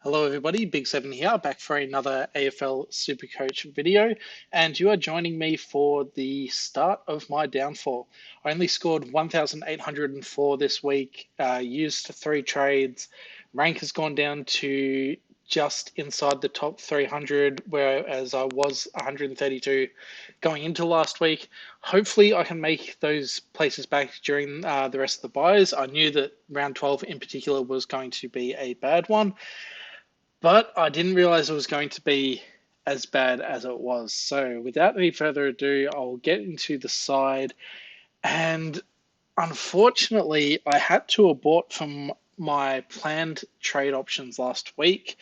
Hello everybody, Big Seven here, back for another AFL SuperCoach video, and you are joining me for the start of my downfall. I only scored 1,804 this week, used 3 trades, rank has gone down to just inside the top 300, whereas I was 132 going into last week. Hopefully I can make those places back during the rest of the buys. I knew that round 12 in particular was going to be a bad one, but I didn't realize it was going to be as bad as it was. So without any further ado, I'll get into the side. And unfortunately, I had to abort from my planned trade options last week.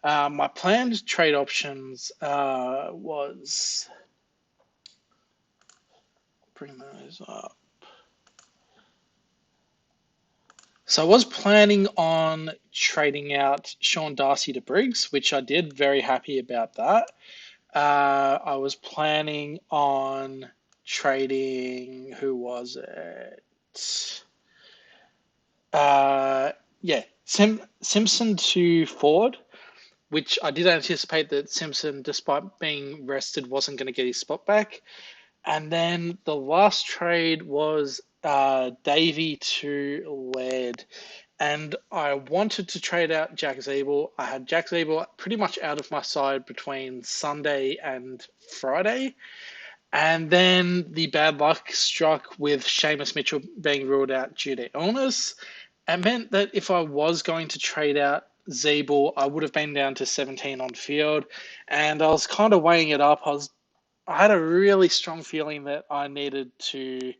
My planned trade options was... Bring those up. So I was planning on trading out Sean Darcy to Briggs, which I did. Very happy about that. I was planning on trading, who was it? Simpson to Ford, which I did anticipate that Simpson, despite being rested, wasn't going to get his spot back. And then the last trade was Davey to Laird. And I wanted to trade out Jack Ziebell. I had Jack Ziebell pretty much out of my side between Sunday and Friday. And then the bad luck struck with Seamus Mitchell being ruled out due to illness. It meant that if I was going to trade out Ziebell, I would have been down to 17 on field. And I was kind of weighing it up. I had a really strong feeling that I needed to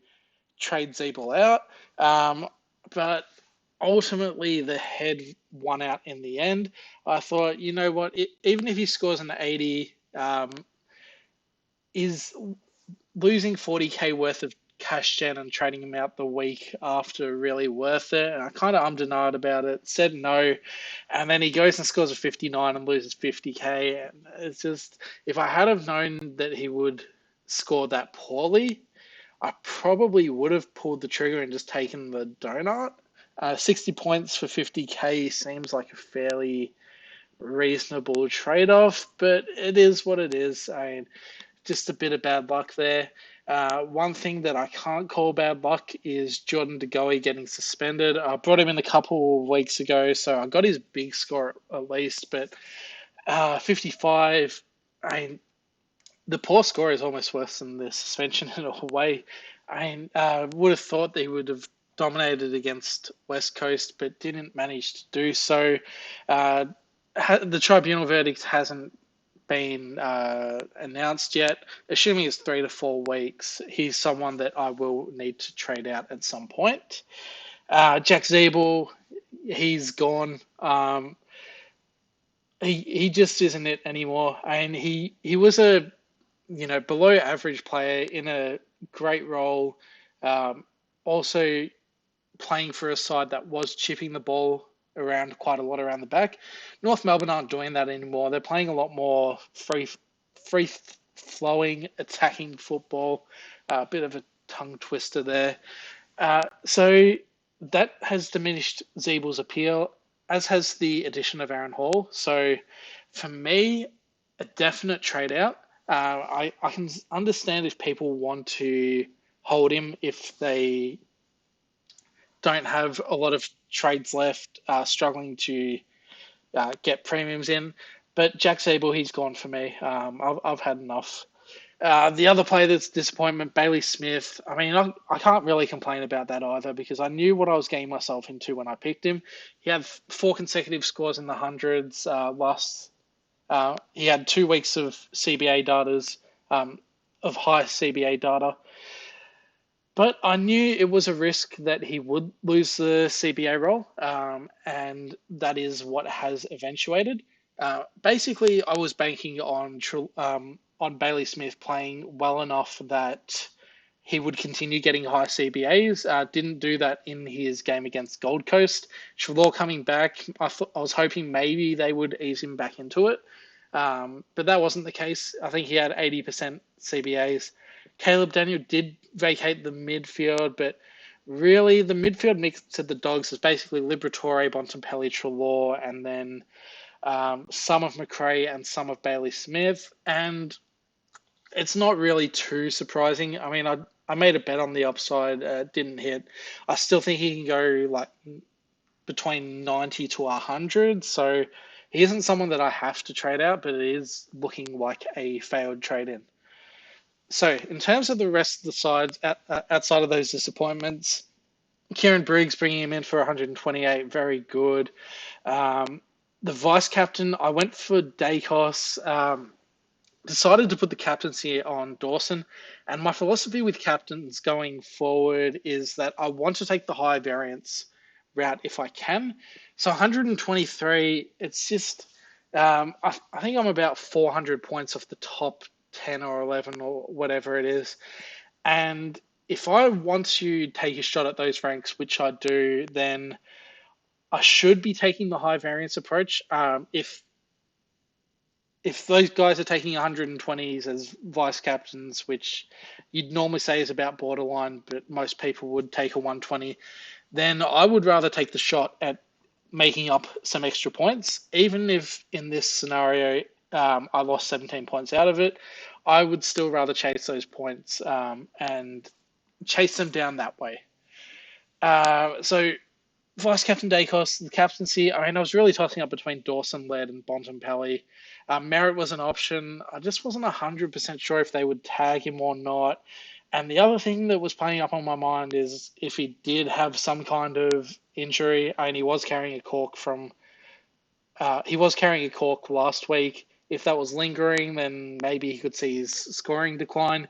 trade Ziebell out. But ultimately, the head won out in the end. I thought, you know what, even if he scores an 80, is losing 40k worth of cash gen and trading him out the week after really worth it? And I kind of ummed and ahed about it, said no, and then he goes and scores a 59 and loses 50k. And it's just, if I had have known that he would score that poorly, I probably would have pulled the trigger and just taken the donut. 60 points for 50k seems like a fairly reasonable trade-off, but it is what it is. I mean, just a bit of bad luck there. One thing that I can't call bad luck is Jordan De Goey getting suspended. I brought him in a couple of weeks ago, so I got his big score at least, but 55, I mean, the poor score is almost worse than the suspension in a way. I would have thought they would have dominated against West Coast, but didn't manage to do so. The tribunal verdict hasn't been announced yet. Assuming it's 3 to 4 weeks, he's someone that I will need to trade out at some point. Jack Ziebell, he's gone. He just isn't it anymore. And he was a below average player in a great role. Also playing for a side that was chipping the ball around quite a lot around the back. North Melbourne aren't doing that anymore. They're playing a lot more free flowing, attacking football. A bit of a tongue twister there. So that has diminished Ziebell's appeal, as has the addition of Aaron Hall. So for me, a definite trade out. I can understand if people want to hold him if they don't have a lot of trades left, struggling to get premiums in. But Jack Ziebell, he's gone for me. I've had enough. The other player that's disappointment, Bailey Smith. I mean, I can't really complain about that either because I knew what I was getting myself into when I picked him. He had 4 consecutive scores in the hundreds he had 2 weeks of CBA data, of high CBA data. But I knew it was a risk that he would lose the CBA role, and that is what has eventuated. Basically, I was banking on Bailey Smith playing well enough that he would continue getting high CBAs. Didn't do that in his game against Gold Coast. Trelaw coming back, I was hoping maybe they would ease him back into it. But that wasn't the case. I think he had 80% CBAs. Caleb Daniel did vacate the midfield, but really the midfield mix to the Dogs is basically Liberatore, Bontempelli, Trelaw, and then some of McRae and some of Bailey Smith, and it's not really too surprising. I mean, I made a bet on the upside, didn't hit. I still think he can go like between 90 to 100, so he isn't someone that I have to trade out, but it is looking like a failed trade in. So, in terms of the rest of the sides, outside of those disappointments, Kieran Briggs bringing him in for 128, very good. The vice captain, I went for Dacos. Decided to put the captaincy on Dawson. And my philosophy with captains going forward is that I want to take the high variance route if I can. So 123, it's just, I think I'm about 400 points off the top 10 or 11 or whatever it is. And if I want to take a shot at those ranks, which I do, then I should be taking the high variance approach. If those guys are taking 120s as vice captains, which you'd normally say is about borderline, but most people would take a 120, then I would rather take the shot at making up some extra points. Even if in this scenario I lost 17 points out of it, I would still rather chase those points and chase them down that way. So Vice Captain Dacos, the captaincy, I mean, I was really tossing up between Dawson, Laird, and Bontempelli. Merritt was an option. I just wasn't 100% sure if they would tag him or not. And the other thing that was playing up on my mind is if he did have some kind of injury, and he was carrying a cork last week. If that was lingering, then maybe he could see his scoring decline.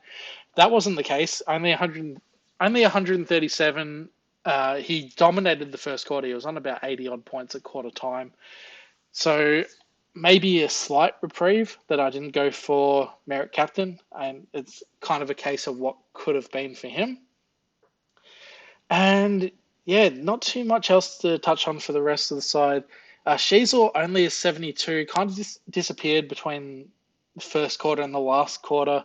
That wasn't the case. Only 137. He dominated the first quarter. He was on about 80 odd points at quarter time. So maybe a slight reprieve that I didn't go for Merritt captain, and it's kind of a case of what could have been for him. And yeah, not too much else to touch on for the rest of the side. Sheasel only a 72, kind of disappeared between the first quarter and the last quarter.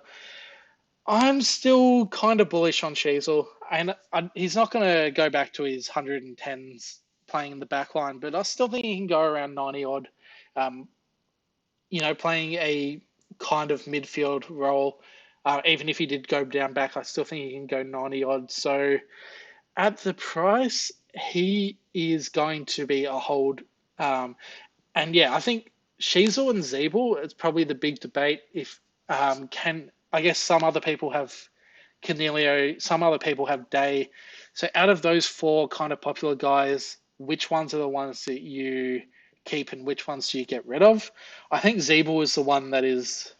I'm still kind of bullish on Sheasel, and he's not going to go back to his 110s playing in the back line, but I still think he can go around 90 odd, playing a kind of midfield role. Even if he did go down back, I still think he can go 90 odd. So at the price, he is going to be a hold. And yeah, I think Sheasel and Ziebell, it's probably the big debate. If I guess some other people have Cornelio, some other people have Day. So out of those four kind of popular guys, which ones are the ones that you keep and which ones do you get rid of? I think Ziebell is the one that is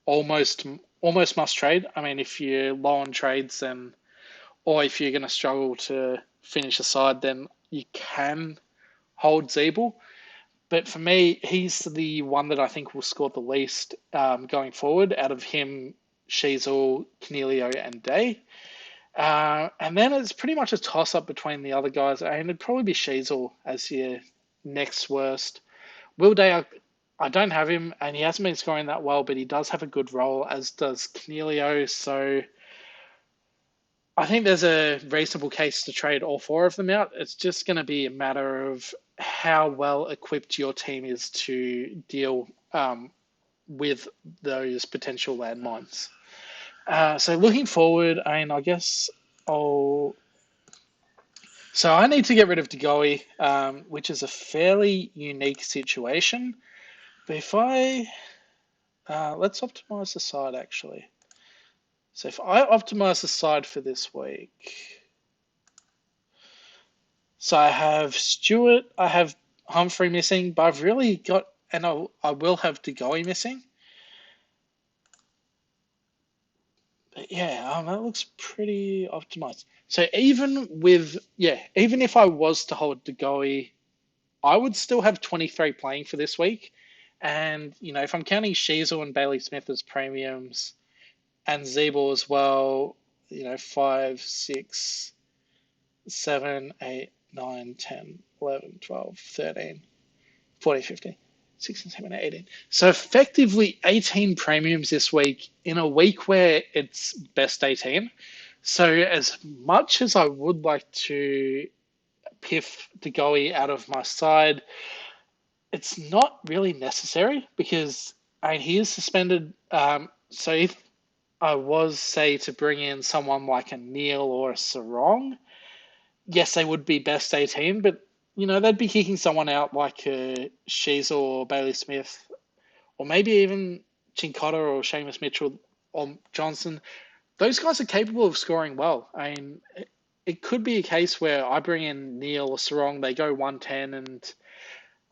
almost must trade. I mean, if you're low on trades, then, or if you're going to struggle to finish a side, then you can hold Ziebell. But for me, he's the one that I think will score the least going forward out of him, Sheasel, Cornelio, and Day. And then it's pretty much a toss-up between the other guys. And it'd probably be Sheasel as your next worst. Will Day, I don't have him, and he hasn't been scoring that well, but he does have a good role, as does Cornelio. So I think there's a reasonable case to trade all four of them out. It's just going to be a matter of how well equipped your team is to deal with those potential landmines. So looking forward, I guess So I need to get rid of Degoe, which is a fairly unique situation. But if let's optimize the side actually. So if I optimize the side for this week, so I have Stewart, I have Humphrey missing, but I've really got, and I will have Degoe missing. But yeah, that looks pretty optimized. So even if I was to hold Degoe, I would still have 23 playing for this week. And, if I'm counting Sheasel and Bailey Smith as premiums and Ziebell as well, 5, 6, 7, 8, 9, 10, 11, 12, 13, 14, 15, 16, 17, 18. So effectively 18 premiums this week in a week where it's best 18. So as much as I would like to piff Degoe out of my side, it's not really necessary because he is suspended. So if I was, say, to bring in someone like a Neil or a Sarong, yes, they would be best 18, but they'd be kicking someone out like Sheezel or Bailey Smith, or maybe even Chincotta or Seamus Mitchell or Johnson. Those guys are capable of scoring well. I mean, it could be a case where I bring in Neil or Sarong, they go 110 and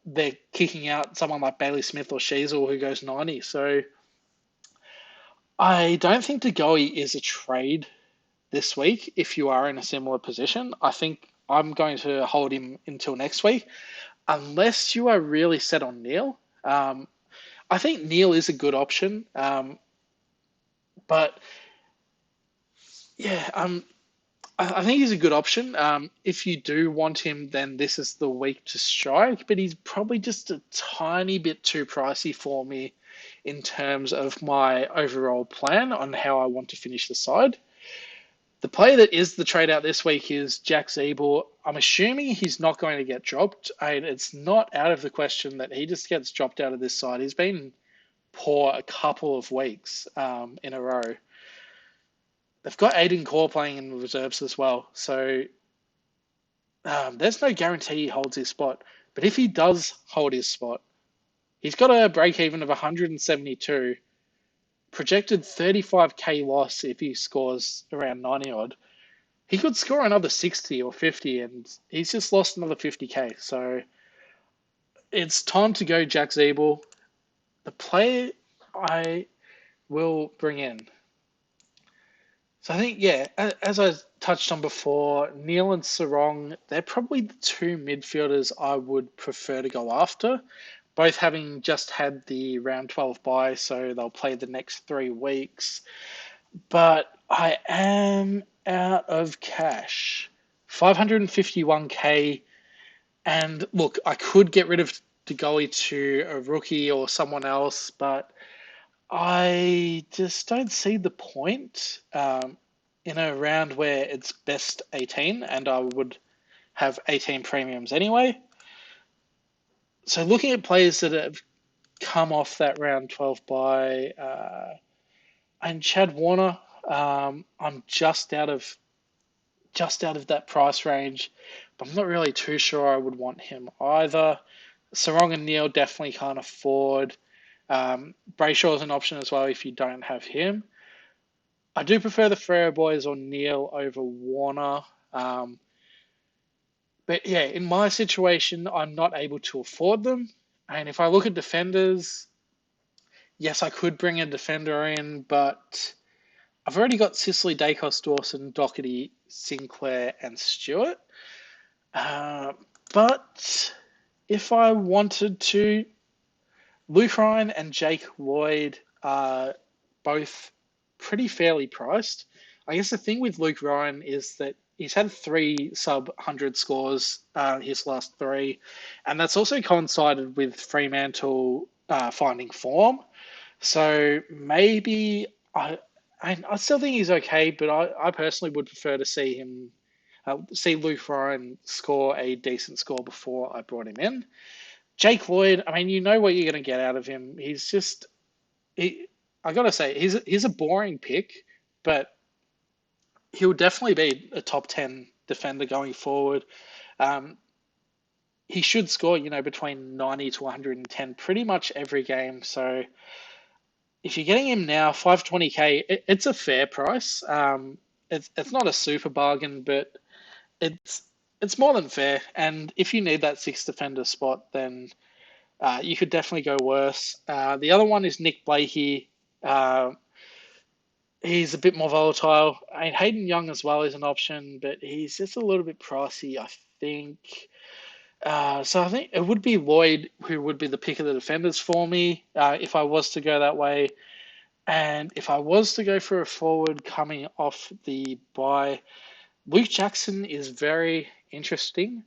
they're kicking out someone like Bailey Smith or Sheezel who goes 90. So I don't think De Goey is a trade this week if you are in a similar position. I think I'm going to hold him until next week, unless you are really set on Neil. I think Neil is a good option, but yeah, I think he's a good option. If you do want him, then this is the week to strike, but he's probably just a tiny bit too pricey for me in terms of my overall plan on how I want to finish the side. The player that is the trade out this week is Jack Ziebell. I'm assuming he's not going to get dropped. It's not out of the question that he just gets dropped out of this side. He's been poor a couple of weeks in a row. They've got Aiden Core playing in the reserves as well. So there's no guarantee he holds his spot. But if he does hold his spot, he's got a break even of 172, projected 35k loss if he scores around 90 odd. He could score another 60 or 50, and he's just lost another 50k. So it's time to go Jack Ziebell. The player I will bring in. So I think, yeah, as I touched on before, Neil and Sarong, they're probably the two midfielders I would prefer to go after, both having just had the round 12 bye, so they'll play the next 3 weeks. But I am out of cash. 551k. And look, I could get rid of De Goey to a rookie or someone else, but I just don't see the point in a round where it's best 18, and I would have 18 premiums anyway. So looking at players that have come off that round 12 by, and Chad Warner, I'm just out of that price range, but I'm not really too sure I would want him either. Sarong and Neil definitely can't afford. Brayshaw is an option as well if you don't have him. I do prefer the Freo boys or Neil over Warner. But yeah, in my situation, I'm not able to afford them. And if I look at defenders, yes, I could bring a defender in, but I've already got Sicily, Dacos, Dawson, Doherty, Sinclair, and Stewart. But if I wanted to, Luke Ryan and Jake Lloyd are both pretty fairly priced. I guess the thing with Luke Ryan is that he's had 3 sub 100 scores his last 3, and that's also coincided with Fremantle finding form. So maybe I still think he's okay, but I personally would prefer to see him see Luke Ryan score a decent score before I brought him in. Jake Lloyd, I mean, you know what you're going to get out of him. He's just, I got to say, he's a boring pick, but he'll definitely be a top 10 defender going forward. He should score, between 90 to 110 pretty much every game. So if you're getting him now, 520k, it's a fair price. It's not a super bargain, but it's more than fair. And if you need that 6th defender spot, then you could definitely go worse. The other one is Nick Blakey. He's a bit more volatile. I mean, Hayden Young as well is an option, but he's just a little bit pricey, I think. So I think it would be Lloyd who would be the pick of the defenders for me if I was to go that way. And if I was to go for a forward coming off the bye, Luke Jackson is very interesting.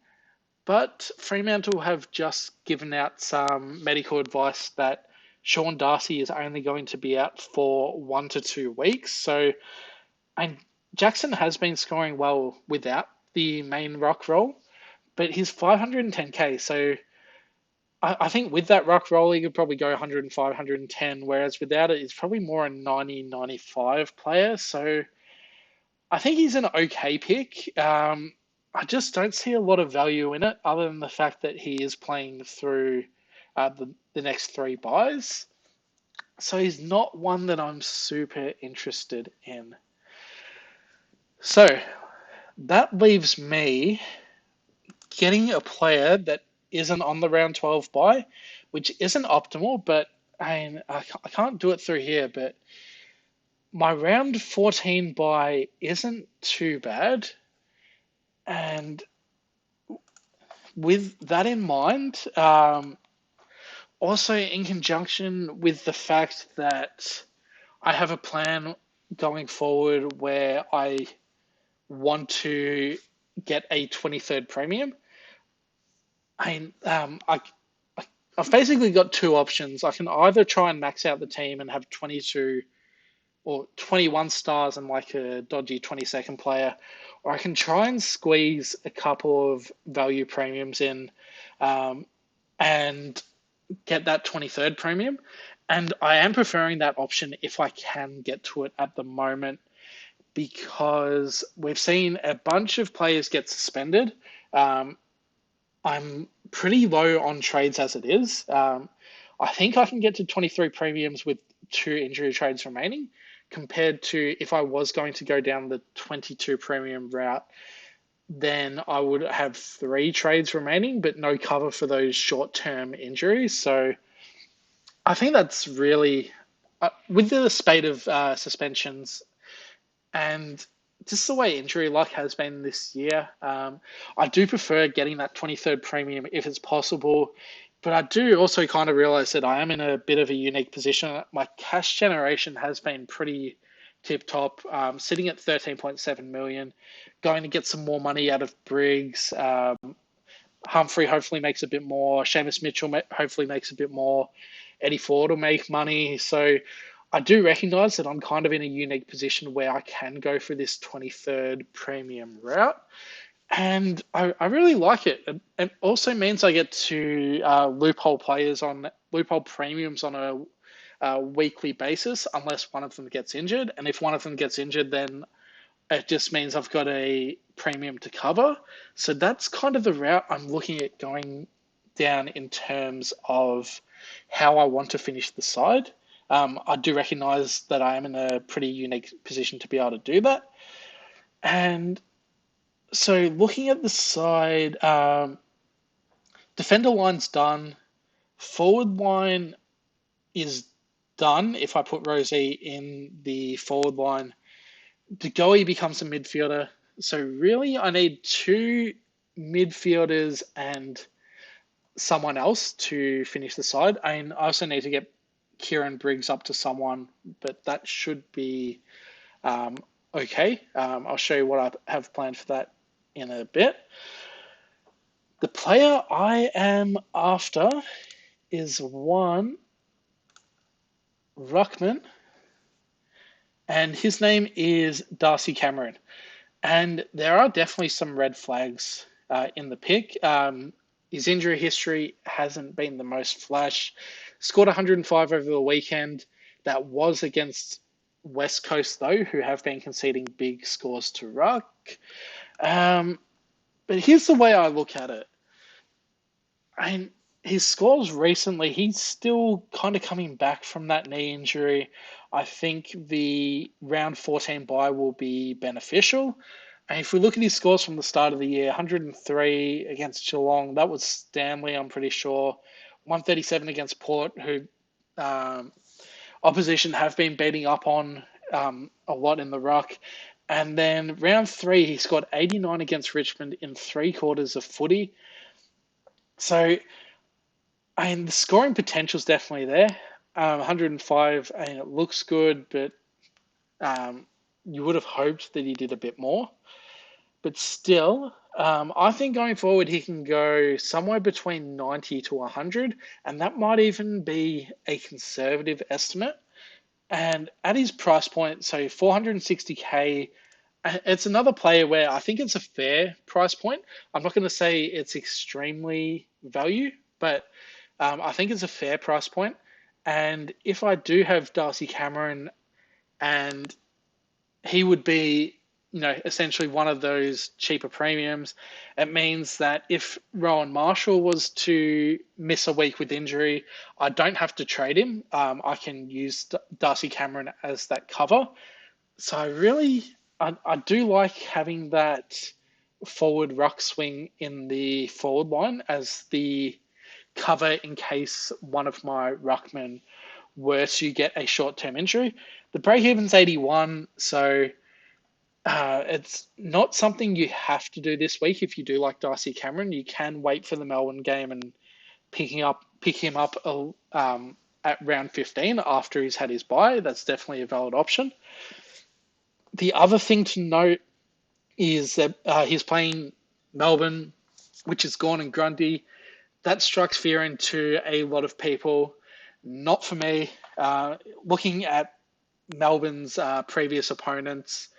But Fremantle have just given out some medical advice that Sean Darcy is only going to be out for 1 to 2 weeks. So, and Jackson has been scoring well without the main rock role, but he's 510k. So I think with that ruck roll, he could probably go 105, 110, whereas without it, it's probably more a 90, 95 player. So I think he's an okay pick. I just don't see a lot of value in it other than the fact that he is playing through the next three buys. So he's not one that I'm super interested in. So that leaves me getting a player that isn't on the round 12 buy, which isn't optimal, but I can't do it through here. But my round 14 buy isn't too bad. And with that in mind, also in conjunction with the fact that I have a plan going forward where I want to get a 23rd premium. I I've basically got two options. I can either try and max out the team and have 22 or 21 stars and like a dodgy 22nd player, or I can try and squeeze a couple of value premiums in and get that 23rd premium. And I am preferring that option if I can get to it at the moment, because we've seen a bunch of players get suspended. I'm pretty low on trades as it is. I think I can get to 23 premiums with two injury trades remaining, compared to if I was going to go down the 22 premium route, then I would have three trades remaining, but no cover for those short-term injuries. So I think that's really, with the spate of suspensions and just the way injury luck has been this year, I do prefer getting that 23rd premium if it's possible. But I do also kind of realize that I am in a bit of a unique position. My cash generation has been pretty tip top, sitting at 13.7 million, going to get some more money out of Briggs. Humphrey hopefully makes a bit more. Seamus Mitchell hopefully makes a bit more. Eddie Ford will make money. So I do recognize that I'm kind of in a unique position where I can go for this 23rd premium route. And I really like it. It also means I get to loophole premiums on a weekly basis, unless one of them gets injured. And if one of them gets injured, then it just means I've got a premium to cover. So that's kind of the route I'm looking at going down in terms of how I want to finish the side. I do recognize that I am in a pretty unique position to be able to do that. And so looking at the side, defender line's done. Forward line is done if I put Rosie in the forward line. DeGoey becomes a midfielder. So really, I need two midfielders and someone else to finish the side. I also need to get Kieran Briggs up to someone, but that should be okay. I'll show you what I have planned for that in a bit. The player I am after is one ruckman, and his name is Darcy Cameron. And there are definitely some red flags in the pick. His injury history hasn't been the most flash. Scored 105 over the weekend. That was against West Coast, though, who have been conceding big scores to ruck. But here's the way I look at it. His scores recently, he's still kind of coming back from that knee injury. I think the round 14 bye will be beneficial. And if we look at his scores from the start of the year, 103 against Geelong, that was Stanley, I'm pretty sure. 137 against Port, who opposition have been beating up on a lot in the ruck. And then round 3, he scored 89 against Richmond in 3 quarters of footy. So, the scoring potential is definitely there. 105, it looks good, but you would have hoped that he did a bit more. But still, I think going forward, he can go somewhere between 90 to 100, and that might even be a conservative estimate. And at his price point, so 460k, it's another player where I think it's a fair price point. I'm not going to say it's extremely value, but I think it's a fair price point. And if I do have Darcy Cameron, and he would be, essentially one of those cheaper premiums, it means that if Rowan Marshall was to miss a week with injury, I don't have to trade him. I can use Darcy Cameron as that cover. So I do like having that forward ruck swing in the forward line as the cover in case one of my ruckmen were to get a short-term injury. The break-even's 81, so it's not something you have to do this week if you do like Darcy Cameron. You can wait for the Melbourne game and pick him up at round 15 after he's had his bye. That's definitely a valid option. The other thing to note is that he's playing Melbourne, which is Gawn and Grundy. That strikes fear into a lot of people. Not for me. Looking at Melbourne's previous opponents,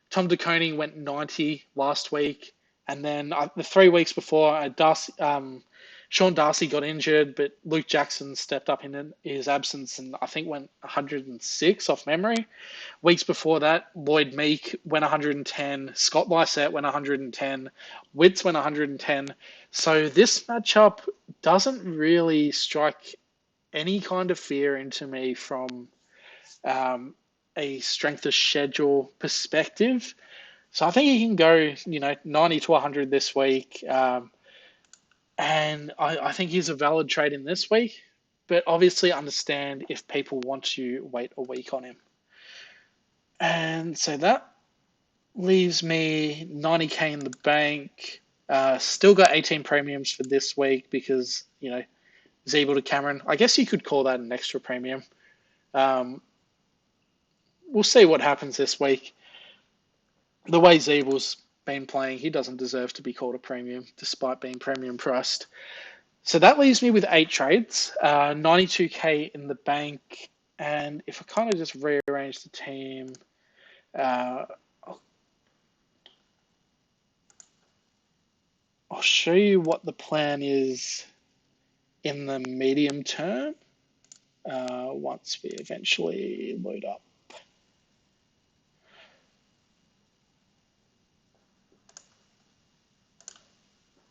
Tom De Koning went 90 last week, and then the 3 weeks before, Sean Darcy got injured, but Luke Jackson stepped up in his absence and I think went 106 off memory. Weeks before that, Lloyd Meek went 110, Scott Lysette went 110, Witts went 110. So this matchup doesn't really strike any kind of fear into me from a strength of schedule perspective. So I think he can go, 90 to 100 this week. And I think he's a valid trade in this week, but obviously understand if people want to wait a week on him. And so that leaves me 90k in the bank. Still got 18 premiums for this week because, Ziebell to Cameron. I guess you could call that an extra premium. We'll see what happens this week. The way Ziebell's been playing, he doesn't deserve to be called a premium, despite being premium priced. So that leaves me with 8 trades, 92k in the bank, and if I kind of just rearrange the team, I'll show you what the plan is in the medium term once we eventually load up.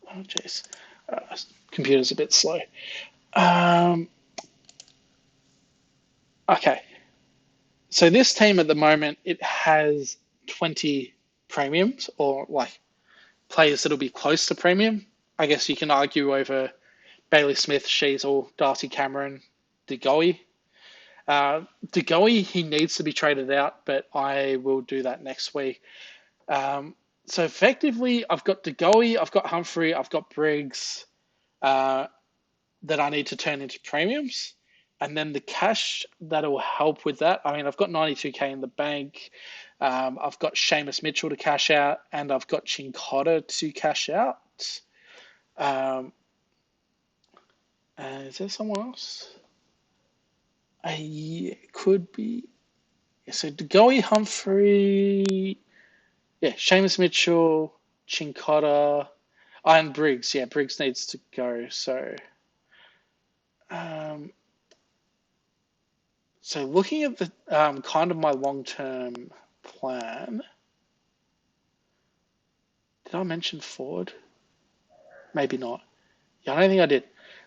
Oh, jeez. Computer's a bit slow. Okay. So this team at the moment, it has 20 premiums or like players that'll be close to premium. I guess you can argue over Bailey Smith, Sheasel, Darcy Cameron, De Goey. De Goey, he needs to be traded out, but I will do that next week. So effectively, I've got De Goey, I've got Humphrey, I've got Briggs that I need to turn into premiums. And then the cash that'll help with that, I mean, I've got 92k in the bank. I've got Seamus Mitchell to cash out, and I've got Chincotta to cash out. Is there someone else? It could be. So De Goey, Humphrey, Seamus Mitchell, Chincotta, and Briggs. Yeah, Briggs needs to go. So, so looking at the kind of my long-term plan, did I mention forward? Maybe not. Yeah, I don't think I did.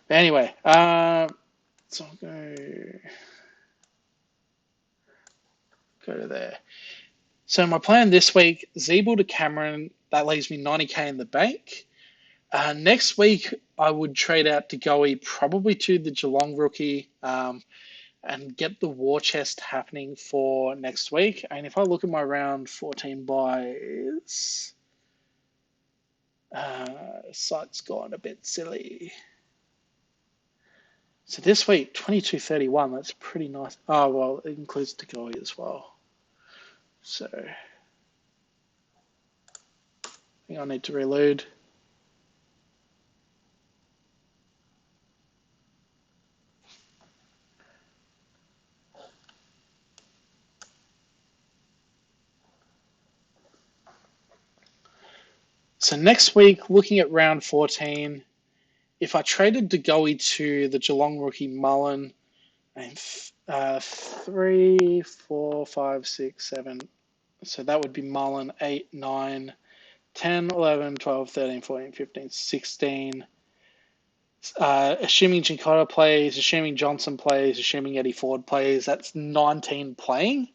But anyway, so I'll go to there. So my plan this week, Ziebell to Cameron, that leaves me 90k in the bank. Next week, I would trade out De Goey probably to the Geelong rookie and get the war chest happening for next week. And if I look at my round 14 buys, site's gone a bit silly. So this week, 22.31, that's pretty nice. Oh, well, it includes De Goey as well. So I think I need to reload. So next week, looking at round 14, if I traded DeGoey to the Geelong rookie Mullen, and 3, 4, 5, 6, 7. So that would be Mullen 8, 9, 10, 11, 12, 13, 14, 15, 16. Assuming Giancotta plays, assuming Johnson plays, assuming Eddie Ford plays, that's 19 playing,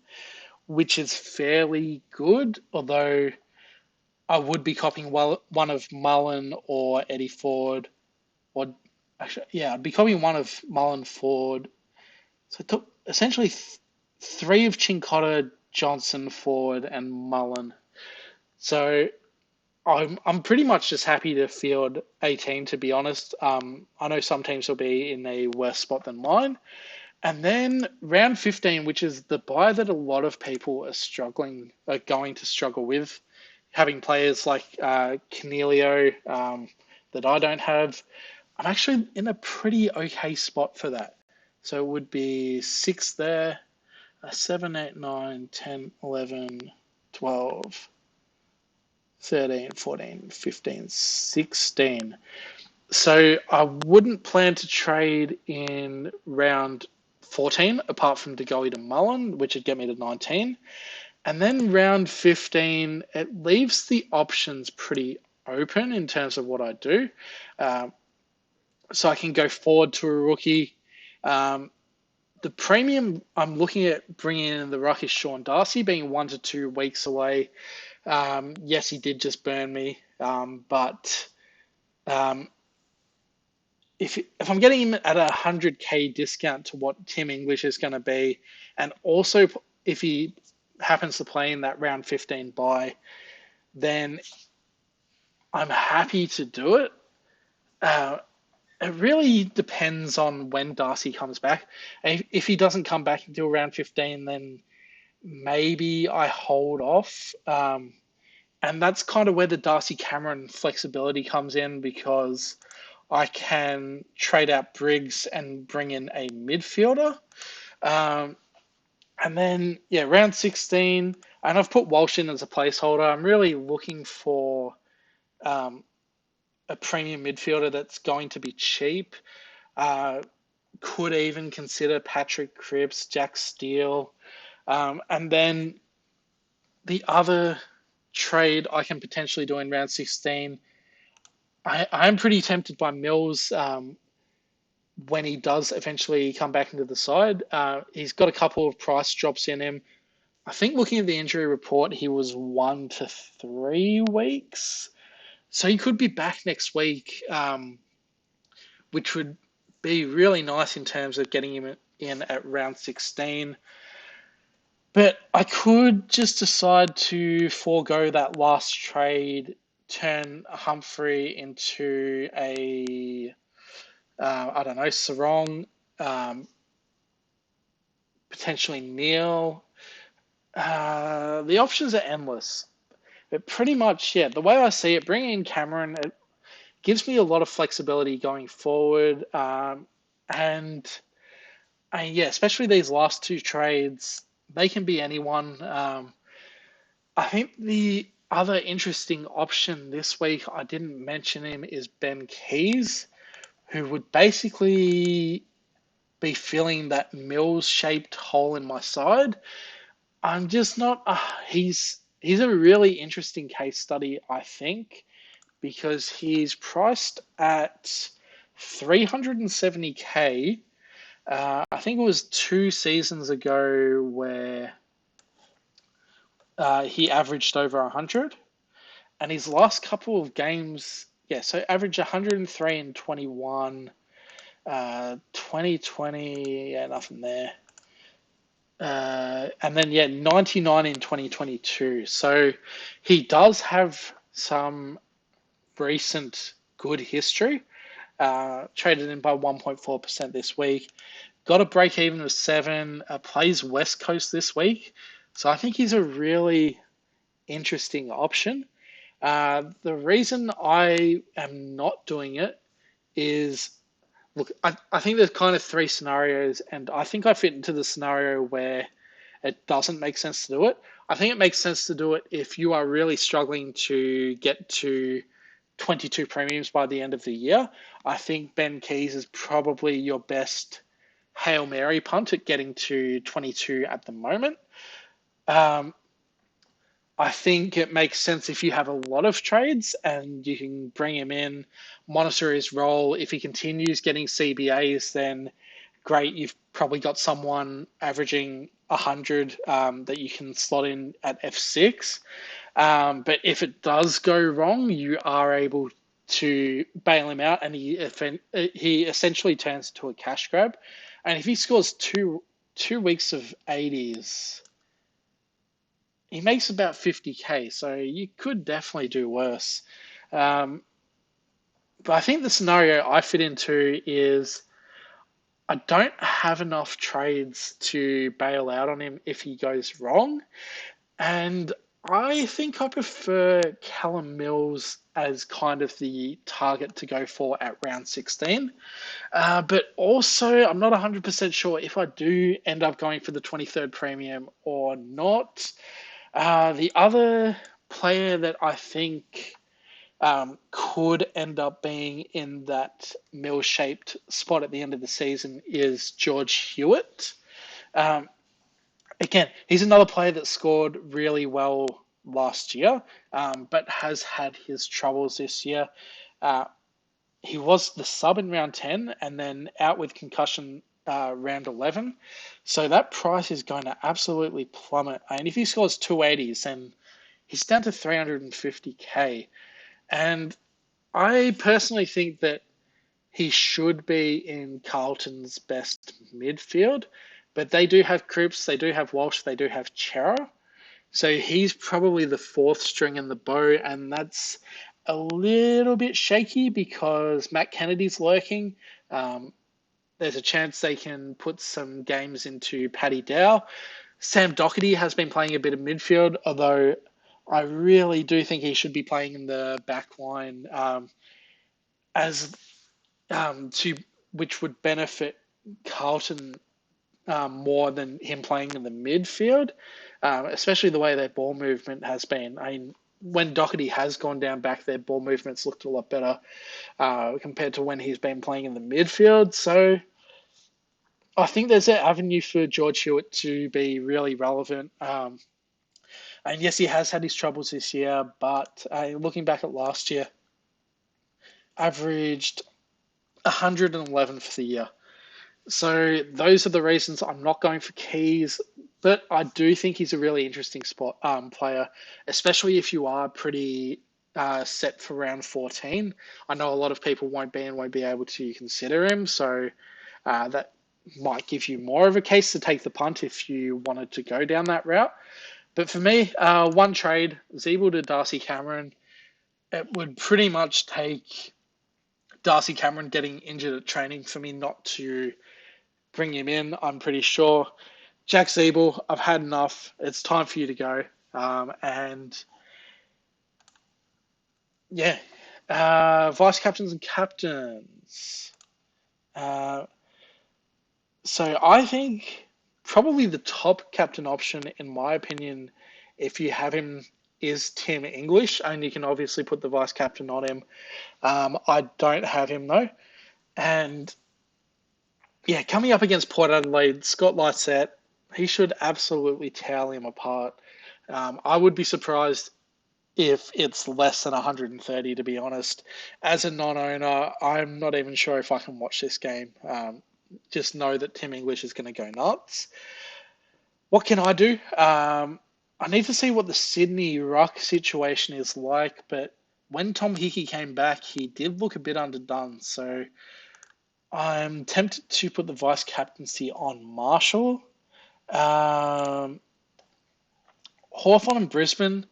which is fairly good, although I would be copying one of Mullen or Eddie Ford, or actually, yeah, I'd be copying one of Mullen, Ford. So it took essentially three of Cincotta, Johnson, Ford, and Mullen. So I'm pretty much just happy to field 18, to be honest. I know some teams will be in a worse spot than mine. And then round 15, which is the buy that a lot of people are going to struggle with, having players like Cornelio that I don't have. I'm actually in a pretty okay spot for that. So it would be 6 there, 7, 8, 9, 10, 11, 12, 13, 14, 15, 16. So I wouldn't plan to trade in round 14, apart from DeGoey to Mullen, which would get me to 19. And then round 15, it leaves the options pretty open in terms of what I do. So I can go forward to a rookie. The premium, I'm looking at bringing in the ruck is Sean Darcy, being 1 to 2 weeks away. Yes, he did just burn me, but if I'm getting him at a 100K discount to what Tim English is going to be, and also if he happens to play in that round 15 buy, then I'm happy to do it. It really depends on when Darcy comes back. If he doesn't come back until round 15, then maybe I hold off. And that's kind of where the Darcy Cameron flexibility comes in, because I can trade out Briggs and bring in a midfielder. And then, yeah, round 16, and I've put Walsh in as a placeholder. I'm really looking for a premium midfielder that's going to be cheap. Could even consider Patrick Cripps, Jack Steele. And then the other trade I can potentially do in round 16, I'm pretty tempted by Mills when he does eventually come back into the side. He's got a couple of price drops in him. I think looking at the injury report, he was 1 to 3 weeks. So he could be back next week, which would be really nice in terms of getting him in at round 16. But I could just decide to forego that last trade, turn Humphrey into I don't know, Sarong, potentially Neil. The options are endless. But pretty much, yeah, the way I see it, bringing in Cameron, it gives me a lot of flexibility going forward. And yeah, especially these last two trades, they can be anyone. I think the other interesting option this week, I didn't mention him, is Ben Keys, who would basically be filling that Mills-shaped hole in my side. I'm just not. He's a really interesting case study, I think, because he's priced at 370K. I think it was 2 seasons ago where he averaged over 100, and his last couple of games, yeah, so averaged 103 in 21, 2020, yeah, nothing there. And then, yeah, 99 in 2022. So he does have some recent good history. Traded in by 1.4% this week. Got a break even of 7. Plays West Coast this week. So I think he's a really interesting option. The reason I am not doing it is, look, I think there's kind of 3 scenarios, and I think I fit into the scenario where it doesn't make sense to do it. I think it makes sense to do it if you are really struggling to get to 22 premiums by the end of the year. I think Ben Keys is probably your best Hail Mary punt at getting to 22 at the moment. Um, I think it makes sense if you have a lot of trades and you can bring him in, monitor his role. If he continues getting CBAs, then great. You've probably got someone averaging 100 that you can slot in at F6. But if it does go wrong, you are able to bail him out, and he essentially turns into a cash grab. And if he scores two weeks of 80s, he makes about 50K, so you could definitely do worse. Um, but I think the scenario I fit into is I don't have enough trades to bail out on him if he goes wrong. And I think I prefer Callum Mills as kind of the target to go for at round 16. But also, I'm not 100% sure if I do end up going for the 23rd premium or not. The other player that I think could end up being in that mill-shaped spot at the end of the season is George Hewitt. Um, Again, he's another player that scored really well last year, but has had his troubles this year. Uh, he was the sub in round 10 and then out with concussion round 11. So that price is going to absolutely plummet. And if he scores 280s, then he's down to 350K. And I personally think that he should be in Carlton's best midfield, but they do have Cripps, they do have Walsh, they do have Chera. So he's probably the fourth string in the bow, and that's a little bit shaky because Matt Kennedy's lurking. There's a chance they can put some games into Paddy Dow. Sam Doherty has been playing a bit of midfield, although I really do think he should be playing in the back line as to which would benefit Carlton more than him playing in the midfield, especially the way their ball movement has been. I mean, when Doherty has gone down back, their ball movements looked a lot better compared to when he's been playing in the midfield. So I think there's an avenue for George Hewitt to be really relevant. And yes, he has had his troubles this year, but looking back at last year, averaged 111 for the year. So those are the reasons I'm not going for Keys, but I do think he's a really interesting spot player, especially if you are pretty set for round 14. I know a lot of people won't be able to consider him, so that might give you more of a case to take the punt if you wanted to go down that route. But for me, one trade, Ziebell to Darcy Cameron, it would pretty much take Darcy Cameron getting injured at training for me not to bring him in, I'm pretty sure. Jack Ziebell, I've had enough. It's time for you to go. And yeah, vice captains and captains. So I think probably the top captain option, in my opinion, if you have him, is Tim English, and you can obviously put the vice captain on him. I don't have him though, and yeah, coming up against Port Adelaide, Scott Lycett, he should absolutely tear him apart. I would be surprised if it's less than 130, to be honest. As a non-owner, I'm not even sure if I can watch this game. Just know that Tim English is going to go nuts. What can I do? I need to see what the Sydney ruck situation is like, but when Tom Hickey came back, he did look a bit underdone, so I'm tempted to put the vice captaincy on Marshall. Hawthorn and Brisbane,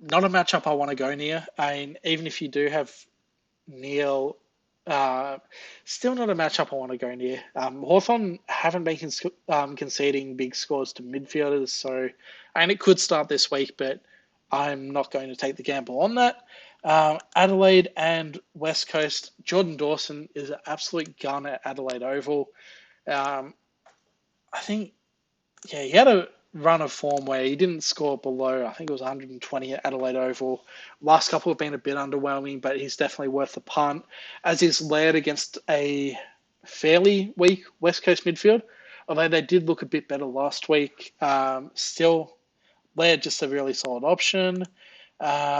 not a matchup I want to go near. I mean, even if you do have Neil, still not a matchup I want to go near. Hawthorn haven't been conceding big scores to midfielders, so and it could start this week, but I'm not going to take the gamble on that. Adelaide and West Coast, Jordan Dawson is an absolute gun at Adelaide Oval. I think, yeah, he had run of form where he didn't score below, I think it was 120 at Adelaide Oval. Last couple have been a bit underwhelming, but he's definitely worth the punt, as is Laird against a fairly weak West Coast midfield, although they did look a bit better last week. Still, Laird just a really solid option.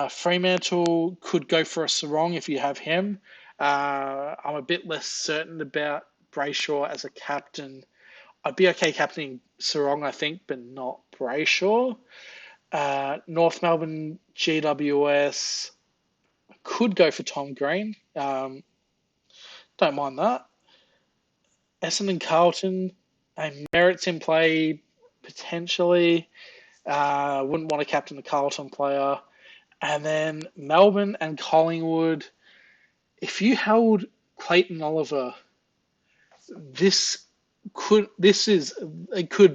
Fremantle could go for a Sarong if you have him. I'm a bit less certain about Brayshaw as a captain. I'd be okay captaining Sarong, I think, but not Brayshaw. North Melbourne GWS could go for Tom Green. Don't mind that. Essendon Carlton, merits in play potentially. Wouldn't want to captain a Carlton player. And then Melbourne and Collingwood. If you held Clayton Oliver, this could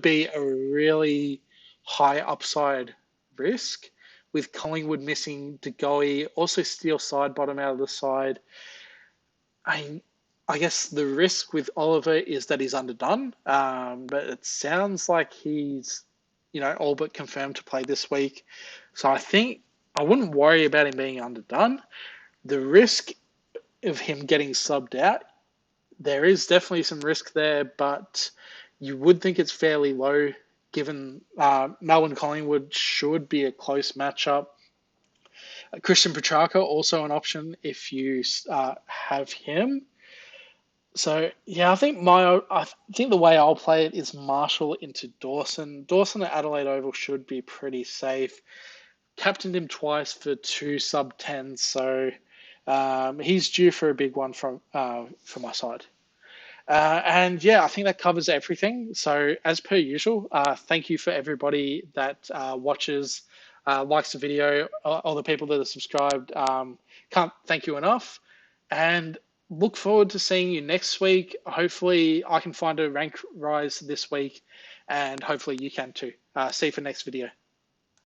be a really high upside risk with Collingwood missing DeGoey, also Steele side bottom out of the side. I guess the risk with Oliver is that he's underdone, but it sounds like he's all but confirmed to play this week. So I think I wouldn't worry about him being underdone. The risk of him getting subbed out, there is definitely some risk there, but you would think it's fairly low given Melbourne Collingwood should be a close matchup. Christian Petrarca also an option if you have him. So yeah, I think the way I'll play it is Marshall into Dawson. Dawson at Adelaide Oval should be pretty safe. Captained him twice for 2 sub-10s, so he's due for a big one from my side. And yeah, I think that covers everything. So as per usual, thank you for everybody that watches, likes the video, all the people that are subscribed. Can't thank you enough. And look forward to seeing you next week. Hopefully I can find a rank rise this week, and hopefully you can too. See you for next video.